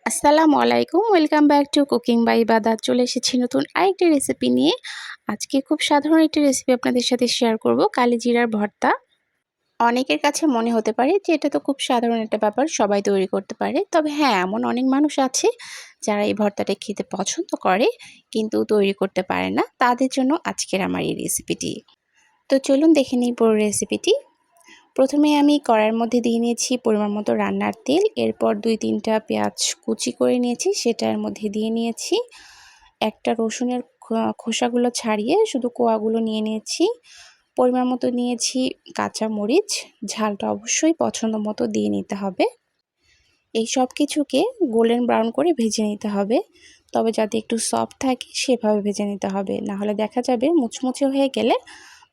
আসসালামু আলাইকুম, welcome back to cooking by বাদাত। চলে এসেছি নতুন আরেকটি রেসিপি নিয়ে। আজকে খুব সাধারণ একটি রেসিপি আপনাদের সাথে শেয়ার করব, কালিজিরার ভর্তা। অনেকের কাছে মনে হতে পারে যে এটা তো খুব সাধারণ একটা ব্যাপার, সবাই তৈরি করতে পারে। তবে হ্যাঁ, এমন অনেক মানুষ আছে যারা এই ভর্তাটা খেতে পছন্দ করে কিন্তু তৈরি করতে পারে না। তাদের জন্য আজকের আমার এই রেসিপিটি। তো চলুন দেখে নিই পুরো রেসিপিটি। প্রথমে আমি কড়াইয়ের মধ্যে দিয়ে নিয়েছি পরিমাণ মতো রান্নার তেল। এরপর 2-3টা পেঁয়াজ কুচি করে নিয়েছি, সেটার মধ্যে দিয়ে নিয়েছি। একটা রসুনের খোসাগুলো ছাড়িয়ে শুধু কোয়াগুলো নিয়ে নিয়েছি। পরিমাণ মতো নিয়েছি কাঁচা মরিচ, ঝালটা অবশ্যই পছন্দ মতো দিয়ে নিতে হবে। এই সব কিছুকে গোল্ডেন ব্রাউন করে ভেজে নিতে হবে, তবে যাতে একটু সফট থাকে সেভাবে ভেজে নিতে হবে, না হলে দেখা যাবে মুচমুচে হয়ে গেলে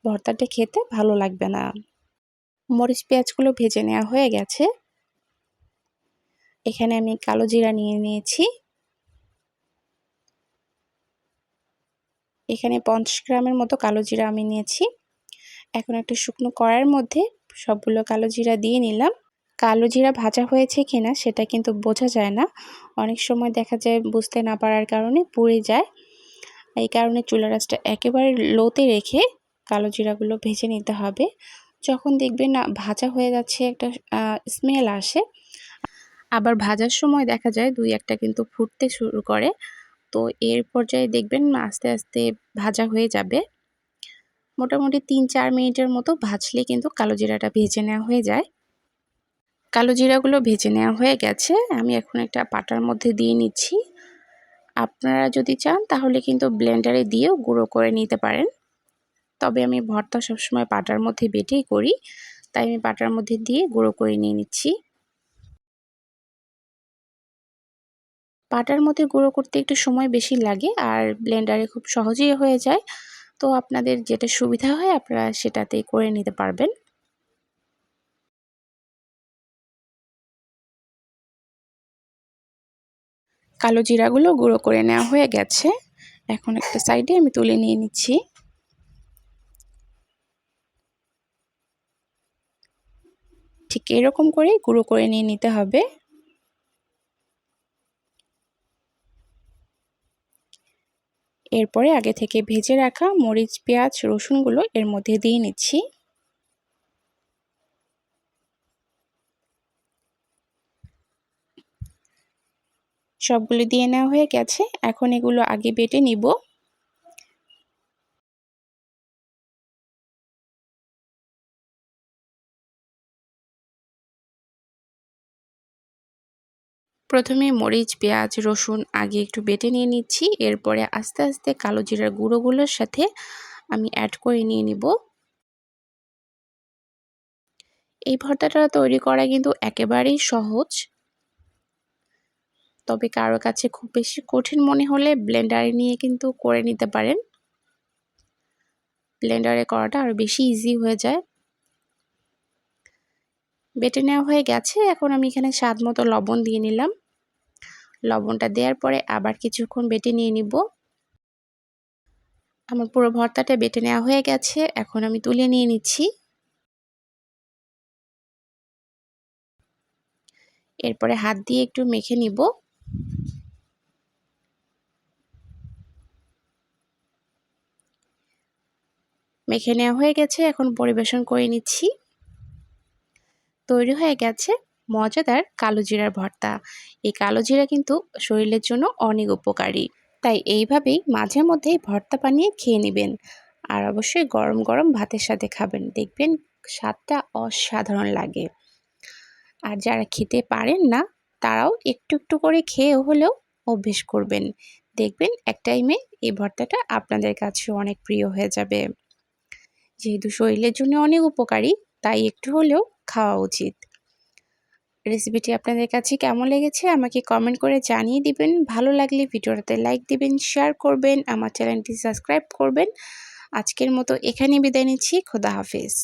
ভর্তাটা খেতে ভালো লাগবে না। মরিচ পেঁয়াজগুলো ভেজে নেওয়া হয়ে গেছে। এখানে আমি কালো জিরা নিয়ে নিয়েছি। এখানে 50 গ্রামের মতো কালো জিরা আমি নিয়েছি। এখন একটা শুকনো কড়াইয়ের মধ্যে সবগুলো কালো জিরা দিয়ে নিলাম। কালো জিরা ভাজা হয়েছে কিনা সেটা কিন্তু বোঝা যায় না, অনেক সময় দেখা যায় বুঝতে না পারার কারণে পুড়ে যায়। এই কারণে চুলার আঁচটা একেবারে লোতে রেখে কালো জিরাগুলো ভেজে নিতে হবে। যখন দেখবেন না ভাজা হয়ে যাচ্ছে, একটা স্মেল আসে। আবার ভাজার সময় দেখা যায় 2-1টা কিন্তু ফুটতে শুরু করে। তো এর পর্যায়ে দেখবেন আস্তে আস্তে ভাজা হয়ে যাবে। মোটামুটি 3-4 মিনিটের মতো ভাজলে কিন্তু কালো জিরাটা ভেজে নেওয়া হয়ে যায়। কালো জিরাগুলো ভেজে নেওয়া হয়ে গেছে। আমি এখন একটা পাটার মধ্যে দিয়ে নিচ্ছি। আপনারা যদি চান তাহলে কিন্তু ব্লেন্ডারে দিয়েও গুঁড়ো করে নিতে পারেন, তবে আমি ভর্তা সবসময় পাটার মধ্যে বেটেই করি, তাই আমি পাটার মধ্যে দিয়ে গুঁড়ো করে নিয়ে নিচ্ছি। পাটার মধ্যে গুঁড়ো করতে একটু সময় বেশি লাগে, আর ব্লেন্ডারে খুব সহজেই হয়ে যায়। তো আপনাদের যেটা সুবিধা হয় আপনারা সেটাতেই করে নিতে পারবেন। কালো জিরাগুলো গুঁড়ো করে নেওয়া হয়ে গেছে। এখন একটা সাইডে আমি তুলে নিয়ে নিচ্ছি। ঠিক এরকম করে গুঁড়ো করে নিয়ে নিতে হবে। এরপরে আগে থেকে ভেজে রাখা মরিচ, পেঁয়াজ, রসুনগুলো এর মধ্যে দিয়ে নিচ্ছি। সবগুলো দিয়ে নেওয়া হয়ে গেছে। এখন এগুলো আগে বেটে নিব। প্রথমে মরিচ, পেঁয়াজ, রসুন আগে একটু বেটে নিয়ে নিচ্ছি। এরপরে আস্তে আস্তে কালো জিরার গুঁড়োগুলোর সাথে আমি অ্যাড করে নিয়ে নিব। এই ভর্তাটা তৈরি করা কিন্তু একেবারেই সহজ, তবে কারো কাছে খুব বেশি কঠিন মনে হলে ব্লেন্ডারে নিয়ে কিন্তু করে নিতে পারেন। ব্লেন্ডারে করাটা আরও বেশি ইজি হয়ে যায়। বেটে নেওয়া হয়ে গেছে। এখন আমি এখানে স্বাদ মতো লবণ দিয়ে নিলাম। লবণটা দেওয়ার পরে আবার কিছুক্ষণ বেটে নিয়ে নিব। আমার পুরো ভর্তাটা বেটে নেওয়া হয়ে গেছে। এখন আমি তুলে নিয়ে নিচ্ছি। এরপরে হাত দিয়ে একটু মেখে নিব। মেখে নেওয়া হয়ে গেছে। এখন পরিবেশন করে নিচ্ছি। তৈরি হয়ে গেছে মজাদার কালো জিরার ভর্তা। এই কালো জিরা কিন্তু শরীরের জন্য অনেক উপকারী, তাই এইভাবেই মাঝে মধ্যেই ভর্তা বানিয়ে খেয়ে নেবেন। আর অবশ্যই গরম গরম ভাতের সাথে খাবেন, দেখবেন স্বাদটা অসাধারণ লাগে। আর যারা খেতে পারেন না তারাও একটু একটু করে খেয়ে হলেও অভ্যেস করবেন, দেখবেন এক টাইমে এই ভর্তাটা আপনাদের কাছে অনেক প্রিয় হয়ে যাবে। যেহেতু শরীরের জন্য অনেক উপকারী, তাই একটু হলেও খাওয়া উচিত। রেসিপিটি আপনাদের কাছে কেমন লেগেছে আমাকে কমেন্ট করে জানিয়ে দিবেন। ভালো লাগলে ভিডিওটাতে লাইক দিবেন, শেয়ার করবেন, আমার চ্যানেলটি সাবস্ক্রাইব করবেন। আজকের মতো এখানেই বিদায় নিচ্ছি। খোদা হাফেজ।